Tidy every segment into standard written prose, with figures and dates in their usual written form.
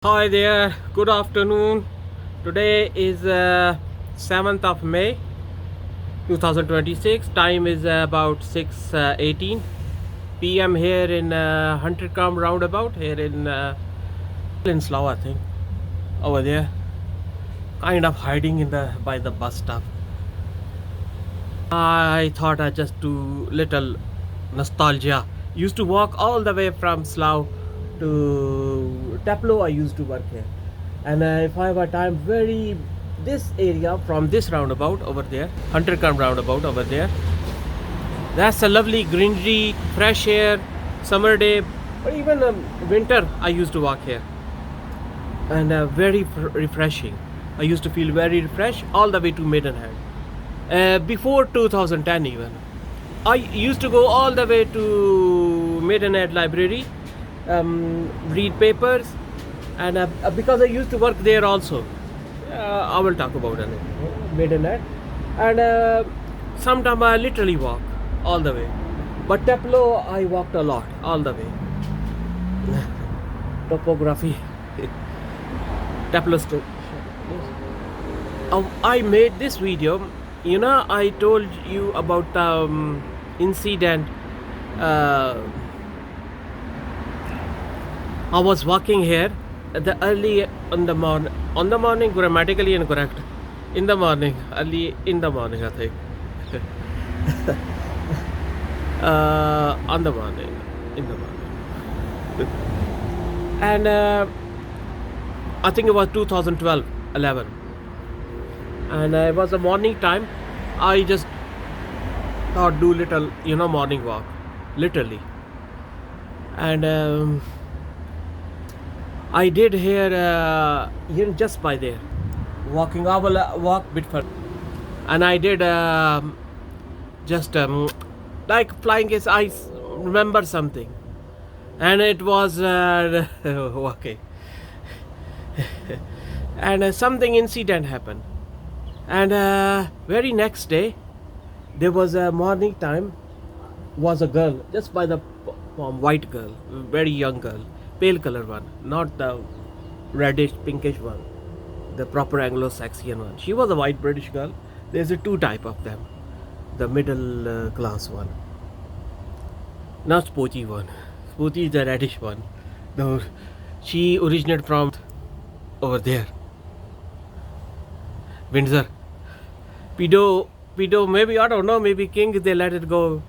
Hi there, good afternoon. Today is 7th of May 2026. Time is about 6:18 p.m. here in Huntercombe roundabout here in Slough, I think. Over there, kind of hiding in the by the bus stop. I thought I'd just do little nostalgia. Used to walk all the way from Slough to Taplow. I used to work here, and if I have time, very this area from this roundabout over there, Huntercombe roundabout over there. That's a lovely greenery, fresh air, summer day, or even winter. I used to walk here, and very refreshing. I used to feel very refreshed all the way to Maidenhead. Before 2010 even, I used to go all the way to Maidenhead Library, read papers, and because I used to work there also, I will talk about it. Maidenhead, and sometimes I literally walk all the way, but Taplow I walked a lot all the way. Topography, Taplow Street. I made this video. I told you about the incident. I was walking here the early on the morning, grammatically incorrect. In the morning, early in the morning, I think. On the morning, in the morning, and I think it was 2012, 11. And it was a morning time. I just thought do little morning walk, literally, and I did here just by there walking. I will walk a bit further, and I did just like flying his eyes, remember something, and it was okay. And something incident happened. And very next day, there was a morning time, was a girl, just by the white girl, very young girl, pale color one, not the reddish, pinkish one, the proper Anglo-Saxon one. She was a white British girl. There's a two type of them, the middle class one, not Spooty one. Spooty is the reddish one. No, she originated from over there, Windsor. Pedo, maybe, I don't know, maybe King, they let it go.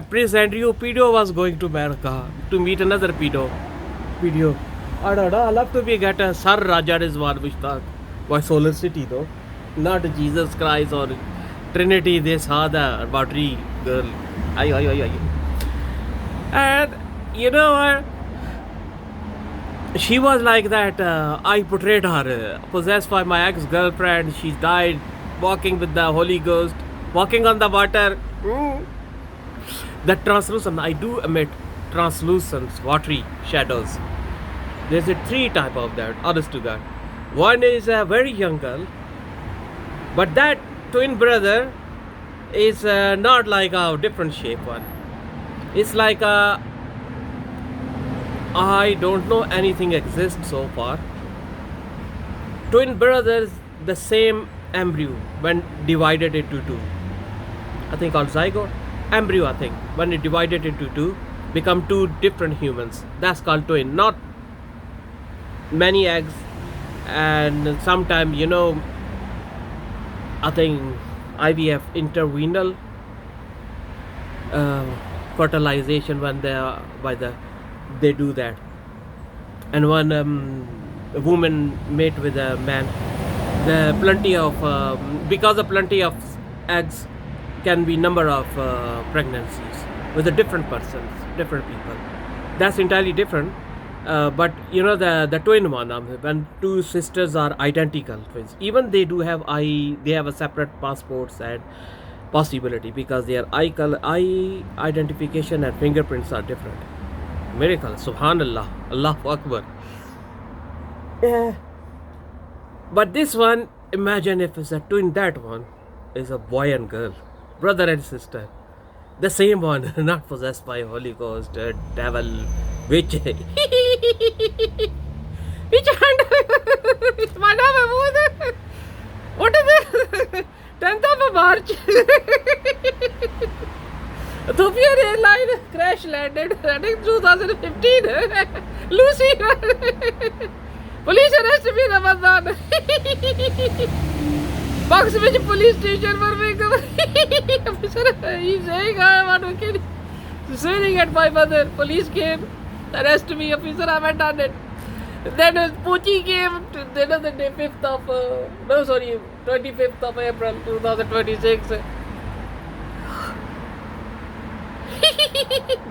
Prince Andrew, pedo was going to America to meet another pedo. I don't know, I love to be get a Sir Raja Rizwan Mushtaq by Solar City though. Not Jesus Christ or Trinity, they saw the battery girl. Ay. And she was like that. I portrayed her, possessed by my ex-girlfriend. She died walking with the Holy Ghost, walking on the water. That translucent, I do emit translucent, watery shadows. There's a three type of that, honest to God. One is a very young girl, but that twin brother is not like a different shape one. It's like a, I don't know anything exists so far. Twin brothers, the same embryo when divided into two. I think called zygote. Embryo, I think, when it divided into two, become two different humans. That's called twin. Not many eggs, and sometimes I think IVF, intervenal fertilization, when they do that, and when a woman mate with a man, the plenty of because of plenty of eggs can be number of pregnancies with the different persons, different people. That's entirely different. But the twin one, when two sisters are identical twins, even they do have they have a separate passports and possibility, because their eye identification and fingerprints are different. Miracle, subhanallah, Allahu Akbar. Yeah. But this one, imagine if it's a twin, that one is a boy and girl, brother and sister. The same one, not possessed by Holy Ghost, devil, witch. Ethiopian airline crash landed in 2015. Lucy. Police arrested me Ramadan. Box with police station for me. Officer, he's saying I want to kill. Swearing at my mother. Police came, arrested me. Officer, I haven't done it. Then Pucci came to the day 5th of 25th of April 2026.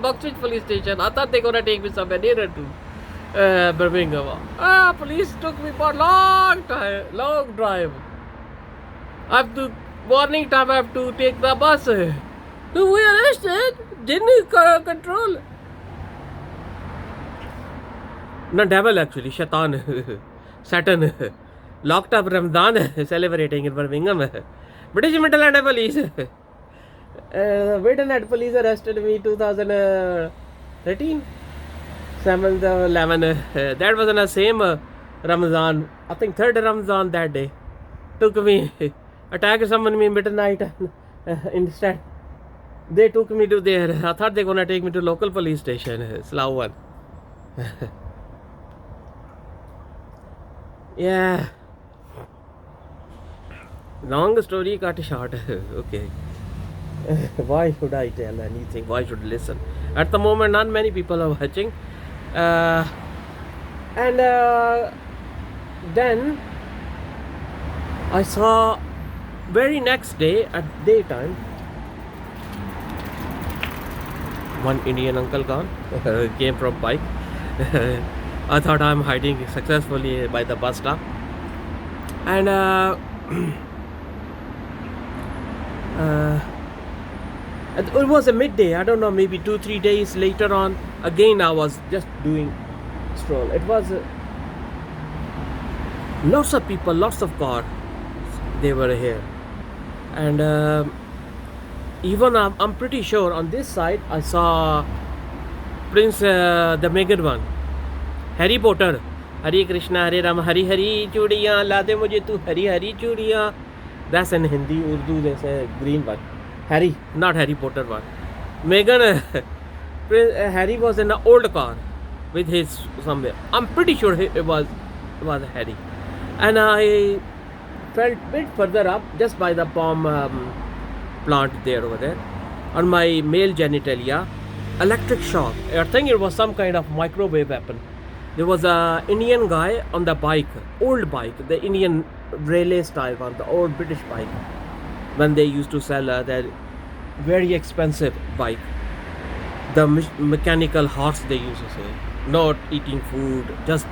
Boxwich police station. I thought they gonna take me somewhere nearer to Birmingham. Police took me for long drive. I have to morning time. I have to take the bus. We arrested. Didn't control. No, devil actually, Shaitan, Satan, locked up Ramadan, celebrating in Birmingham. British Midland police. Waiting police arrested me 2013, 7th, 11. That was on the same Ramadan. I think 3rd Ramadan that day. Took me, attacked someone me midnight. Instead, they took me to there. I thought they gonna take me to local police station, Slough one. Yeah. Long story cut short. Okay. Why should I tell anything? Why should I listen? At the moment, not many people are watching. And then I saw very next day at daytime one Indian uncle gone came from bike. I thought I'm hiding successfully by the bus stop, and it was a midday. I don't know, maybe 2-3 days later on. Again, I was just doing stroll. It was lots of people, lots of cars. They were here, and even I'm pretty sure on this side I saw Prince, the Meghan one, Harry Potter, Hare Krishna, Hare Ram, Hari Hari Chudiyan, La de mujhe tu Hari Hari Chudiyan. That's in Hindi, Urdu, they say green one. Harry, not Harry Potter one. Meghan, Harry was in an old car with his somewhere. I'm pretty sure it was Harry. And I felt a bit further up, just by the palm plant there over there, on my male genitalia, electric shock. I think it was some kind of microwave weapon. There was a Indian guy on the bike, old bike, the Indian railway style one, the old British bike, when they used to sell that very expensive bike, the mechanical horse they used to say, not eating food, just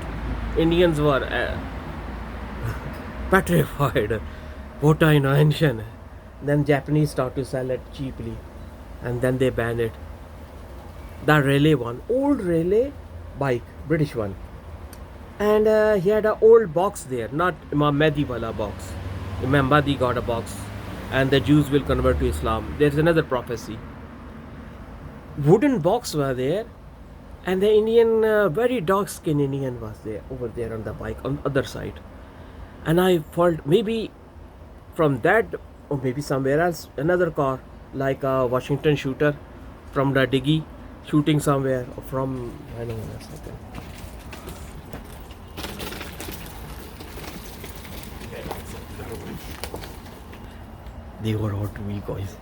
Indians were petrified. What an invention. Then Japanese started to sell it cheaply, and then they banned it. The railway one, old railway bike, British one, and he had an old box there, not Imam Mehdi wala box. Imam Mahdi got a box, and the Jews will convert to Islam. There's another prophecy. Wooden box were there, and the Indian, very dark skinned Indian was there, over there on the bike on the other side. And I felt maybe from that, or maybe somewhere else, another car, like a Washington shooter from the diggy, shooting somewhere, or from, I don't know, something. They were all to me, guys.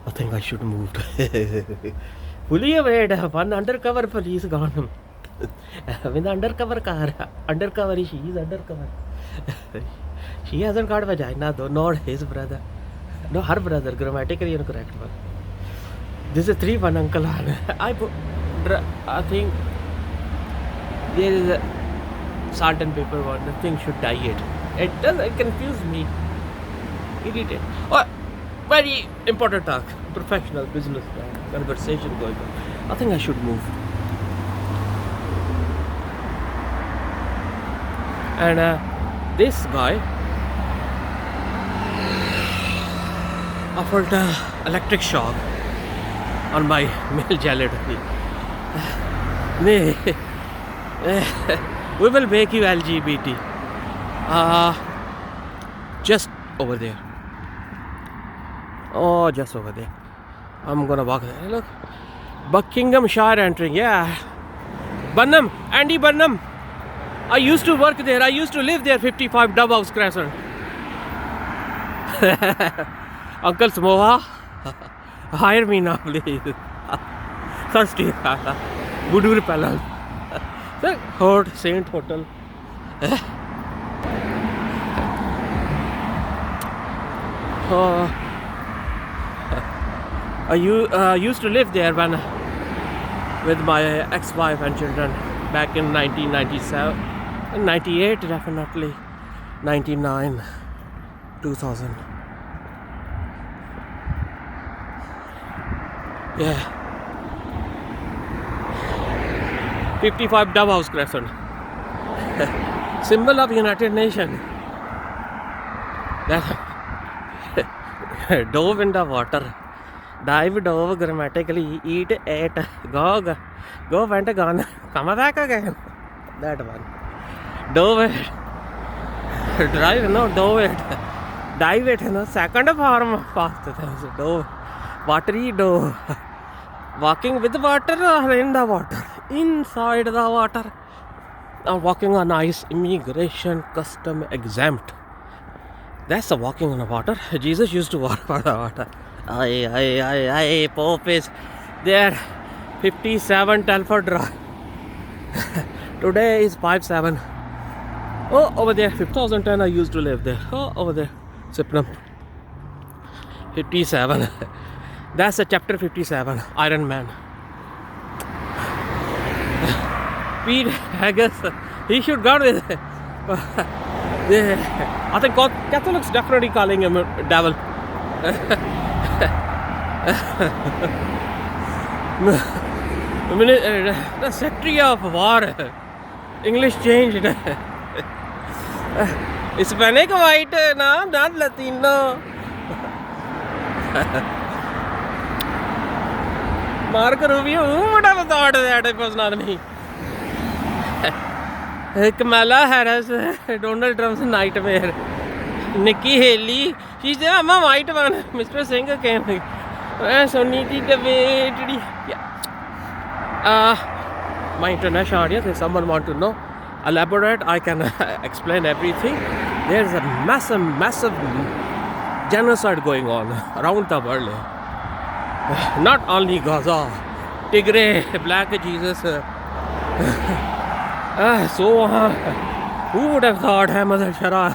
I think I should move. Fully aware, one undercover police gone. With undercover car, undercover, she is undercover. She hasn't got vagina though, nor his brother. No, her brother, grammatically incorrect one. This is 3-1 uncle. I think there is a salt and pepper one. The thing should diet. It confuse me. Irritate. Oh, very important talk. Professional business conversation going on. I think I should move. And this guy, I felt electric shock on my male genitalia. We will make you LGBT. just over there. Oh, just over there. I'm gonna walk there. Look, Buckinghamshire entering. Yeah, Burnham, Andy Burnham. I used to work there. I used to live there. 55 Dove House Crescent. Uncle Samoa, hire me now, please. Thirsty. Budur Palace. Hort Saint Hotel. I used to live there when with my ex-wife and children back in 1997, 98 definitely, 99, 2000. Yeah. 55 Dove House Crescent. Symbol of United Nations. Dove in the water. Dive, dove, grammatically, eat, ate, go, went, gone, come back again. That one. Dove it. Drive, no, dove it. Dive it, no, second form of past tense. Dove. Watery dove. Walking with water or in the water? Inside the water. I'm walking on ice, immigration, custom exempt. That's a walking on the water. Jesus used to walk on the water. Aye, Pope is there. 57 Telford Drive. Today is 57. Oh, over there. 2010 I used to live there. Oh, over there. Sydenham. 57. That's a chapter 57. Iron Man. Pete Haggis. He should go with it. I think Catholics definitely calling him a devil. The Secretary of War. English changed. Hispanic white, no, not Latino. Marco Rubio, who would have thought that it was not me? Kamala Harris, Donald Trump's nightmare. Nikki Haley, she's the white one. Mr. Singh came. So neatly debated. My international audience, if someone want to know, elaborate, I can explain everything. There's a massive genocide going on around the world. Not only Gaza, Tigray, Black Jesus. Who would have thought Ahmad al-Shara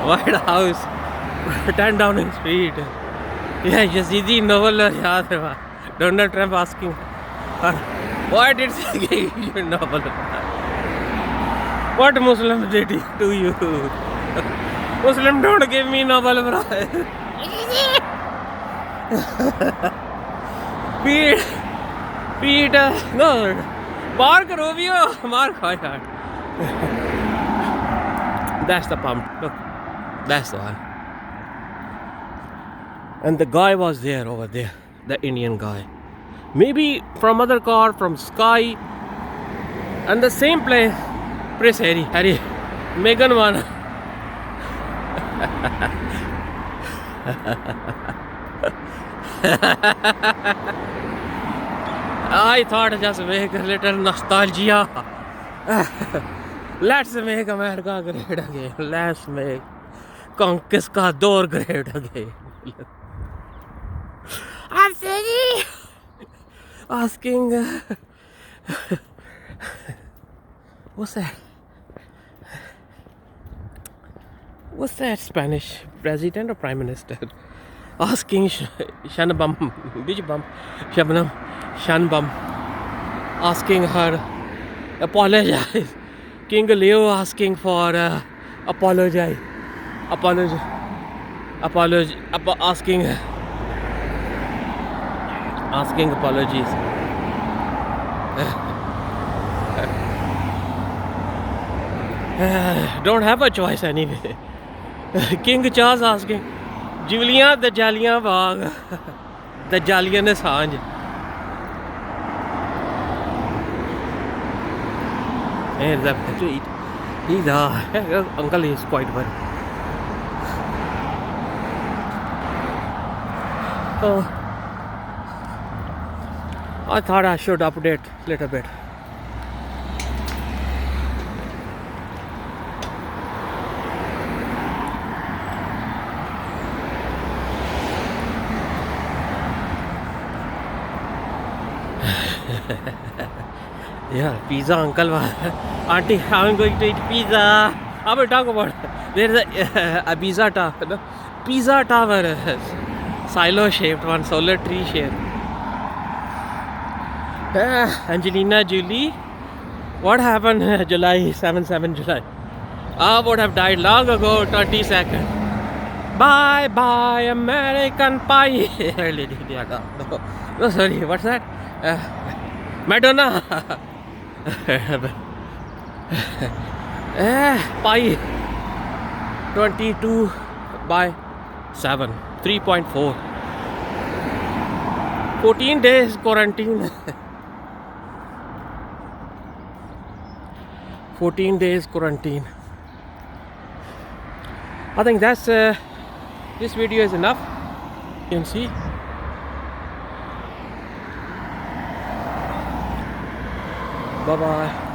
White House, 10 Downing Street. Yeah, Yazidi novel yaad hai. Donald Trump asking her, why did she give you novel? What Muslim did he to you? Muslim don't give me novel, bro. Pete, no, Marco Rubio, That's the pump. Look, that's the one. And the guy was there over there, the Indian guy. Maybe from other car, from Sky, and the same place. Prince Harry, Meghan one. I thought just make a little nostalgia. Let's make America great again. Let's make Conquistador great again. I'm Sadie asking what's that? What's that Spanish president or prime minister? Asking Shanbam, which bum? Shanbam, asking her apologize. King Leo asking for apologize. Asking apologies. Don't have a choice anyway. King Charles asking Julia the Jalia Bagh, the Jalian Assange. Here's the tweet. He's uncle is quite worried. Oh, I thought I should update a little bit. Yeah, pizza uncle. Auntie, I'm going to eat pizza. I will talk about there's a pizza tower. No? Pizza tower. Silo shaped one, solar tree shaped. Angelina Jolie. What happened July 7 July? I would have died long ago, 30 seconds. Bye bye American Pie. No, no, sorry, what's that? Madonna. Pi 22 by 7, 3.4. 14 days quarantine. 14 days quarantine. I think that's this video is enough. You can see. Bye bye.